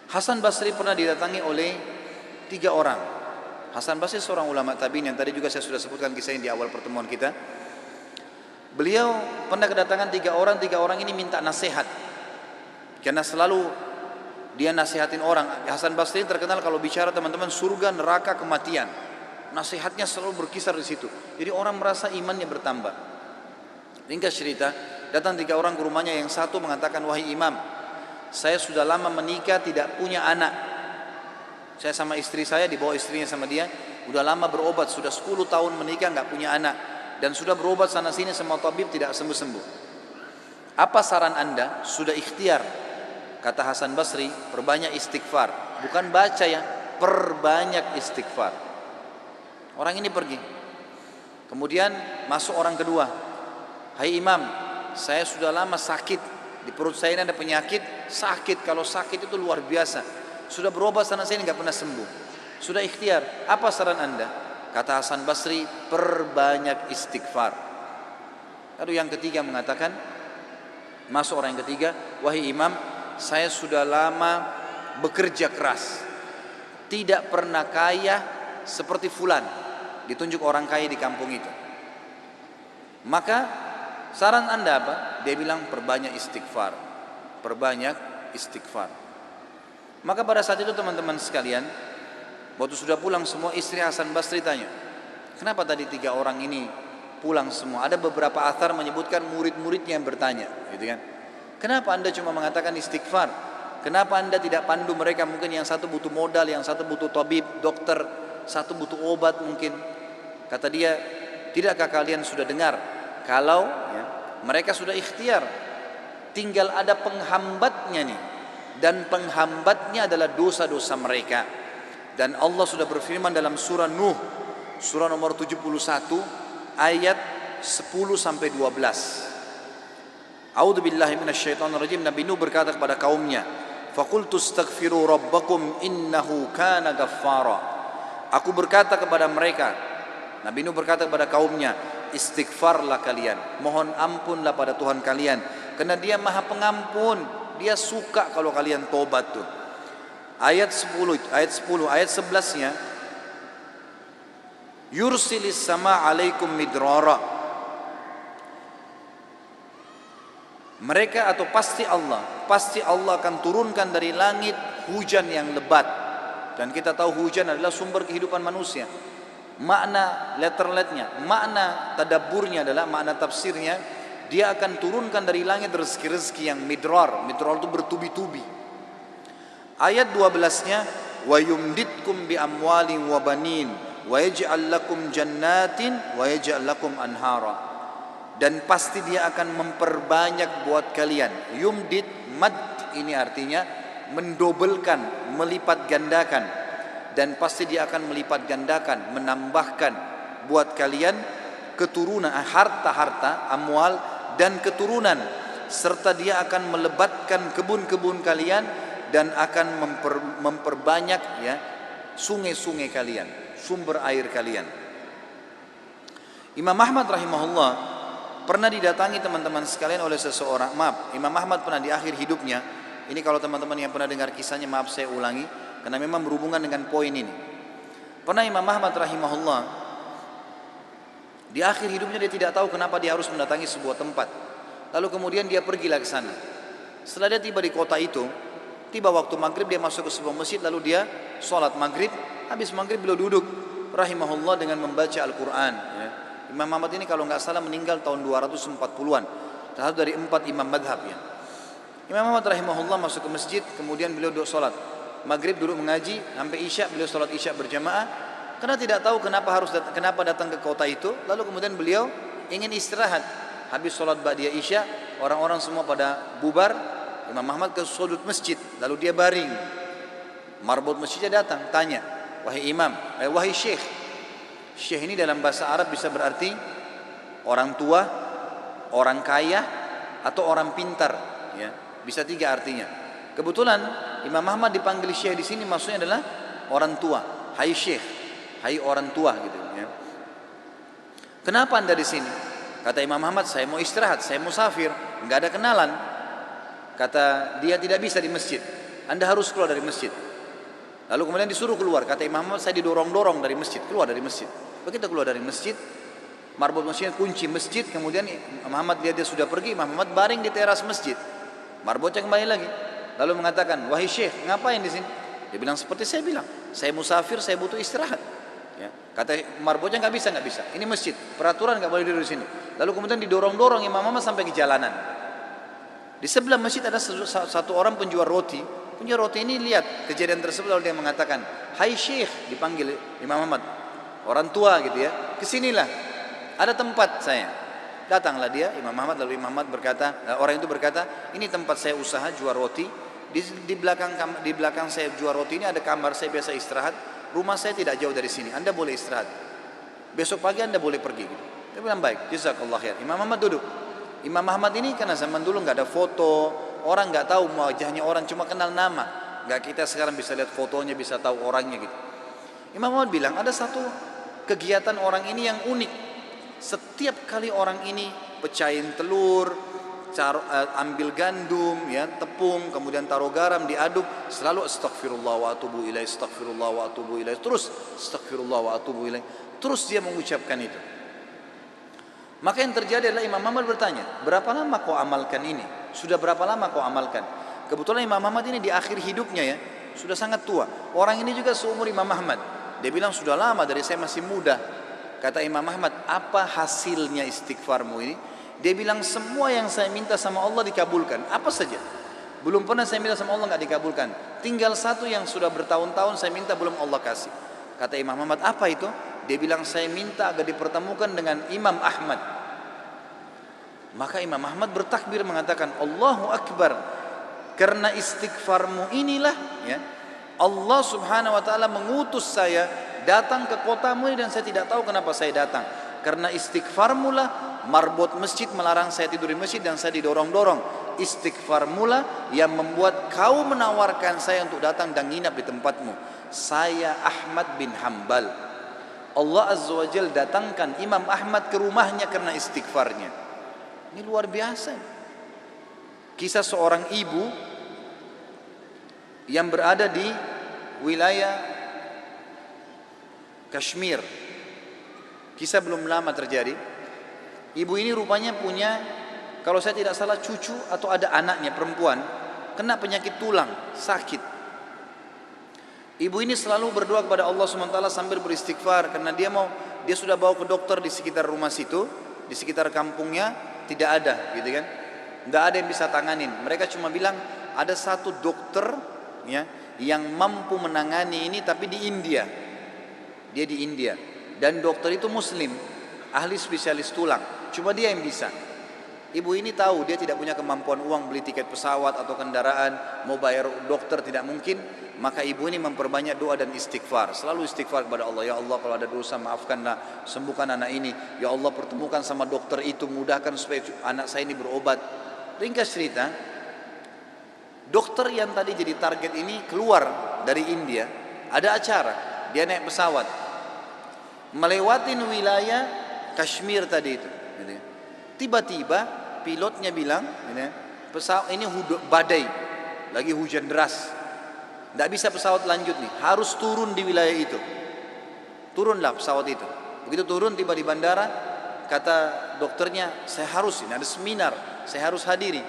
Hasan Basri pernah didatangi oleh 3 orang. Hasan Basri seorang ulama tabi'in yang tadi juga saya sudah sebutkan kisahnya di awal pertemuan kita. Beliau pernah kedatangan 3 orang. 3 orang ini minta nasihat, karena selalu dia nasihatin orang. Hasan Basri terkenal kalau bicara teman-teman surga, neraka, kematian. Nasihatnya selalu berkisar di situ. Jadi orang merasa imannya bertambah. Ringkas cerita, datang 3 orang ke rumahnya. Yang satu mengatakan, wahai imam, saya sudah lama menikah tidak punya anak. Saya sama istri saya, dibawa istrinya sama dia, udah lama berobat, sudah 10 tahun menikah nggak punya anak, dan sudah berobat sana sini sama tabib tidak sembuh-sembuh. Apa saran anda? Sudah ikhtiar. Kata Hasan Basri, perbanyak istighfar. Bukan baca ya, perbanyak istighfar. Orang ini pergi. Kemudian masuk orang kedua. Hai imam, saya sudah lama sakit. Di perut saya ini ada penyakit, sakit. Kalau sakit itu luar biasa. Sudah berobat sana sini nggak pernah sembuh. Sudah ikhtiar. Apa saran anda? Kata Hasan Basri, perbanyak istighfar. Lalu yang ketiga mengatakan, masuk orang yang ketiga, wahai imam, saya sudah lama bekerja keras, tidak pernah kaya seperti fulan. Ditunjuk orang kaya di kampung itu. Maka saran anda apa? Dia bilang perbanyak istighfar. Perbanyak istighfar. Maka pada saat itu teman-teman sekalian, waktu sudah pulang semua, istri Hasan Basri tanya, kenapa tadi 3 orang ini pulang semua? Ada beberapa athar menyebutkan murid-muridnya yang bertanya, gitu kan? Kenapa anda cuma mengatakan istighfar? Kenapa anda tidak pandu mereka? Mungkin yang satu butuh modal, yang satu butuh tabib, dokter, satu butuh obat mungkin. Kata dia, tidakkah kalian sudah dengar kalau mereka sudah ikhtiar, tinggal ada penghambatnya nih, dan penghambatnya adalah dosa-dosa mereka. Dan Allah sudah berfirman dalam surah Nuh, surah nomor 71 ayat 10 sampai 12. A'udzubillahi minasyaitonirrajim. Nabi Nuh berkata kepada kaumnya, faqultu astaghfiru rabbakum innahu kana ghaffara. Aku berkata kepada mereka, Nabi Nuh berkata kepada kaumnya, istighfarlah kalian, mohon ampunlah pada Tuhan kalian, karena dia maha pengampun, dia suka kalau kalian tobat tuh. Ayat 10, ayat 11-nya, yursilis sama alaikum midrara. Mereka atau pasti Allah akan turunkan dari langit hujan yang lebat. Dan kita tahu hujan adalah sumber kehidupan manusia. Makna letterletnya, makna tadabburnya adalah, makna tafsirnya, dia akan turunkan dari langit rezeki-rezeki yang midrar. Midrar itu bertubi-tubi. Ayat 12-nya, wa yumditkum bi amwalin wa banin wa yaj'al lakum jannatin wa yaj'al lakum anhara. Dan pasti dia akan memperbanyak buat kalian. Yumdit, mad ini artinya mendobelkan, melipat gandakan. Dan pasti dia akan melipat gandakan, menambahkan buat kalian keturunan, harta-harta, amwal dan keturunan. Serta dia akan melebatkan kebun-kebun kalian dan akan memperbanyak ya sungai-sungai kalian, sumber air kalian. Imam Ahmad rahimahullah pernah didatangi teman-teman sekalian oleh seseorang. Maaf, Imam Ahmad pernah di akhir hidupnya. Ini kalau teman-teman yang pernah dengar kisahnya, maaf saya ulangi, karena memang berhubungan dengan poin ini. Pernah Imam Ahmad rahimahullah di akhir hidupnya dia tidak tahu kenapa dia harus mendatangi sebuah tempat. Lalu kemudian dia pergilah ke sana. Setelah dia tiba di kota itu, tiba waktu maghrib dia masuk ke sebuah masjid, lalu dia sholat maghrib. Habis maghrib beliau duduk rahimahullah dengan membaca Al-Quran ya. Imam Ahmad ini kalau nggak salah meninggal tahun 240-an, salah satu dari 4 imam madhab ya. Imam Ahmad rahimahullah masuk ke masjid, kemudian beliau duduk sholat maghrib, duduk mengaji sampai isya. Beliau sholat isya berjamaah karena tidak tahu kenapa datang ke kota itu. Lalu kemudian beliau ingin istirahat. Habis sholat ba'diyah isya, orang-orang semua pada bubar. Imam Ahmad ke sudut masjid, lalu dia baring. Marbot masjidnya datang, tanya, wahai imam, wahai syekh. Syekh ini dalam bahasa Arab bisa berarti orang tua, orang kaya, atau orang pintar ya. Bisa 3 artinya. Kebetulan Imam Ahmad dipanggil syekh di sini maksudnya adalah orang tua. Hai syekh, hai orang tua gitu ya. Kenapa anda di sini? Kata Imam Ahmad, saya mau istirahat, saya musafir, nggak ada kenalan. Kata dia tidak bisa di masjid. Anda harus keluar dari masjid. Lalu kemudian disuruh keluar. Kata Imam Ahmad, saya didorong-dorong dari masjid, keluar dari masjid. Begitu keluar dari masjid, marbot masjidnya kunci masjid. Kemudian Imam Ahmad lihat dia sudah pergi. Imam Ahmad baring di teras masjid. Marbotnya kembali lagi. Lalu mengatakan, wahai Syekh, ngapain di sini? Dia bilang seperti saya bilang, saya musafir, saya butuh istirahat. Ya. Kata marbotnya nggak bisa. Ini masjid, peraturan nggak boleh duduk di sini. Lalu kemudian didorong-dorong Imam Ahmad sampai ke jalanan. Di sebelah masjid ada satu orang penjual roti. Penjual roti ini lihat kejadian tersebut, lalu dia mengatakan, hai Syekh, dipanggil Imam Ahmad, orang tua gitu ya, kesinilah, ada tempat saya. Datanglah dia, Imam Ahmad. Lalu Imam Ahmad berkata, orang itu berkata, ini tempat saya usaha jual roti. Di belakang saya jual roti ini ada kamar saya biasa istirahat. Rumah saya tidak jauh dari sini. Anda boleh istirahat. Besok pagi Anda boleh pergi. Dia bilang baik, jazakallah khair. Imam Ahmad duduk. Imam Ahmad ini karena zaman dulu nggak ada foto, orang nggak tahu wajahnya orang, cuma kenal nama. Nggak kita sekarang bisa lihat fotonya, bisa tahu orangnya gitu. Imam Ahmad bilang ada satu kegiatan orang ini yang unik. Setiap kali orang ini pecahin telur, ambil gandum, ya, tepung, kemudian taruh garam, diaduk, selalu astagfirullah wa atubu ilaih, astagfirullah wa atubu ilaih, terus astagfirullah wa atubu ilaih, terus dia mengucapkan itu. Maka yang terjadi adalah Imam Ahmad bertanya, berapa lama kau amalkan ini? Sudah berapa lama kau amalkan? Kebetulan Imam Ahmad ini di akhir hidupnya ya, sudah sangat tua. Orang ini juga seumur Imam Ahmad. Dia bilang sudah lama, dari saya masih muda. Kata Imam Ahmad, apa hasilnya istighfarmu ini? Dia bilang semua yang saya minta sama Allah dikabulkan. Apa saja? Belum pernah saya minta sama Allah nggak dikabulkan. Tinggal satu yang sudah bertahun-tahun saya minta belum Allah kasih. Kata Imam Ahmad, apa itu? Dia bilang saya minta agar dipertemukan dengan Imam Ahmad. Maka Imam Ahmad bertakbir mengatakan Allahu Akbar. Karena istighfarmu inilah ya, Allah subhanahu wa ta'ala mengutus saya datang ke kotamu ini dan saya tidak tahu kenapa saya datang. Karena istighfarmu lah marbot masjid melarang saya tidur di masjid dan saya didorong-dorong. Istighfarmu lah yang membuat kau menawarkan saya untuk datang dan nginap di tempatmu. Saya Ahmad bin Hanbal. Allah Azza wa Jal datangkan Imam Ahmad ke rumahnya karena istighfarnya. Ini luar biasa. Kisah seorang ibu yang berada di wilayah Kashmir. Kisah belum lama terjadi. Ibu ini rupanya punya, kalau saya tidak salah cucu atau ada anaknya perempuan, kena penyakit tulang, sakit. Ibu ini selalu berdoa kepada Allah SWT sambil beristighfar karena dia sudah bawa ke dokter di sekitar rumah situ, di sekitar kampungnya tidak ada, gitu kan? Nggak ada yang bisa tanganin. Mereka cuma bilang ada satu dokter ya yang mampu menangani ini, tapi di India. Dia di India dan dokter itu Muslim, ahli spesialis tulang. Cuma dia yang bisa. Ibu ini tahu dia tidak punya kemampuan uang beli tiket pesawat atau kendaraan, mau bayar dokter tidak mungkin. Maka ibu ini memperbanyak doa dan istighfar. Selalu istighfar kepada Allah. Ya Allah, kalau ada dosa maafkanlah, sembuhkan anak ini. Ya Allah, pertemukan sama dokter itu, mudahkan supaya anak saya ini berobat. Ringkas cerita, dokter yang tadi jadi target ini keluar dari India. Ada acara, dia naik pesawat melewatin wilayah Kashmir tadi itu. Tiba-tiba pilotnya bilang, pesawat ini badai, lagi hujan deras, tidak bisa pesawat lanjut nih, harus turun di wilayah itu. Turunlah pesawat itu. Begitu turun, tiba di bandara, kata dokternya, saya harus, ini ada seminar, saya harus hadiri.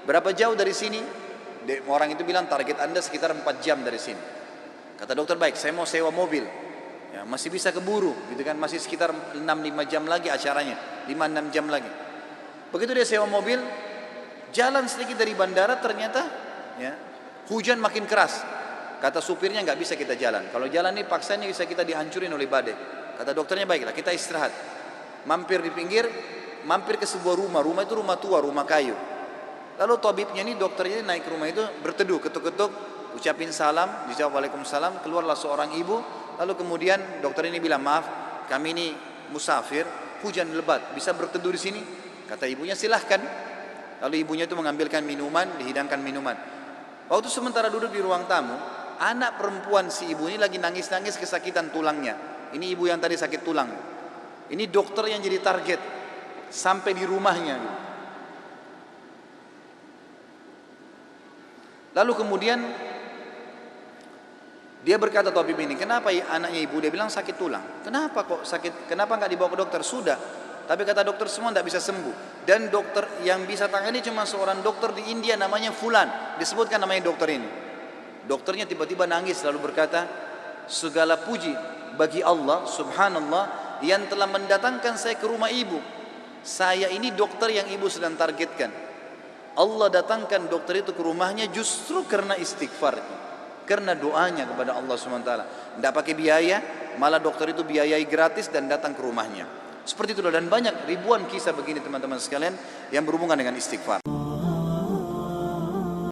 Berapa jauh dari sini? Orang itu bilang target Anda sekitar 4 jam dari sini. Kata dokter, baik, saya mau sewa mobil. Ya, masih bisa keburu, gitu kan? Masih sekitar 6-5 jam lagi acaranya, 5-6 jam lagi. Begitu dia sewa mobil, jalan sedikit dari bandara, ternyata ya, hujan makin keras. Kata supirnya nggak bisa kita jalan. Kalau jalan ini paksanya bisa kita dihancurin oleh badai. Kata dokternya baiklah kita istirahat. Mampir di pinggir, mampir ke sebuah rumah. Rumah itu rumah tua, rumah kayu. Lalu tabibnya ini, dokternya ini naik ke rumah itu, berteduh, ketuk-ketuk, ucapin salam, dijawab waalaikumsalam. Keluarlah seorang ibu. Lalu kemudian dokter ini bilang, maaf, kami ini musafir, hujan lebat, bisa berteduh di sini? Kata ibunya, silahkan. Lalu ibunya itu mengambilkan minuman, dihidangkan minuman. Waktu sementara duduk di ruang tamu, anak perempuan si ibu ini lagi nangis-nangis kesakitan tulangnya. Ini ibu yang tadi sakit tulang. Ini dokter yang jadi target sampai di rumahnya. Lalu kemudian Dia berkata tabib ini, kenapa ya anaknya ibu? Dia bilang sakit tulang. Kenapa kok sakit? Kenapa nggak dibawa ke dokter? Sudah. Tapi kata dokter semua tidak bisa sembuh. Dan dokter yang bisa tangani cuma seorang dokter di India namanya Fulan. Disebutkan namanya dokter ini. Dokternya tiba-tiba nangis lalu berkata, segala puji bagi Allah subhanallah yang telah mendatangkan saya ke rumah ibu. Saya ini dokter yang ibu sedang targetkan. Allah datangkan dokter itu ke rumahnya justru karena istighfar, karena doanya kepada Allah SWT. Tidak pakai biaya, malah dokter itu biayai gratis dan datang ke rumahnya. Seperti itu, dan banyak ribuan kisah begini teman-teman sekalian yang berhubungan dengan istighfar.